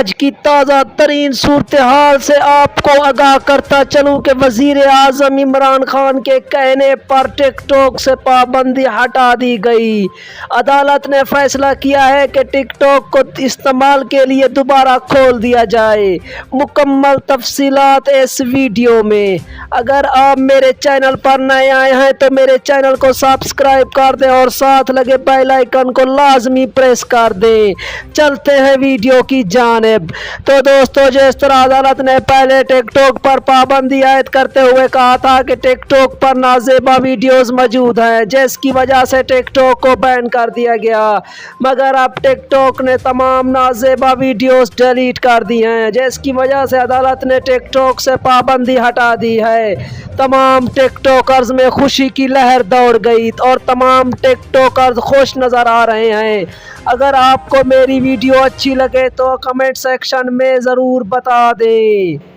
آج کی تازہ ترین صورتحال سے آپ کو آگاہ کرتا چلوں کہ وزیر اعظم عمران خان کے کہنے پر ٹک ٹاک سے پابندی ہٹا دی گئی۔ عدالت نے فیصلہ کیا ہے کہ ٹک ٹاک کو استعمال کے لیے دوبارہ کھول دیا جائے۔ مکمل تفصیلات اس ویڈیو میں۔ اگر آپ میرے چینل پر نئے آئے ہیں تو میرے چینل کو سبسکرائب کر دیں اور ساتھ لگے بیل آئیکن کو لازمی پریس کر دیں۔ چلتے ہیں ویڈیو کی جانب۔ تو دوستو، جس طرح عدالت نے پہلے ٹک ٹاک پر پابندی عائد کرتے ہوئے کہا تھا کہ ٹک ٹاک پر نازیبا ویڈیوز موجود ہیں، جس کی وجہ سے ٹک ٹاک کو بین کر دیا گیا، مگر اب ٹک ٹاک نے تمام نازیبا ویڈیوز ڈیلیٹ کر دی ہیں، جس کی وجہ سے عدالت نے ٹک ٹاک سے پابندی ہٹا دی ہے۔ تمام ٹک ٹاکرز میں خوشی کی لہر دوڑ گئی اور تمام ٹک ٹاکرز خوش نظر آ رہے ہیں۔ اگر آپ کو میری ویڈیو اچھی لگے تو کمنٹ سیکشن میں ضرور بتا دیں۔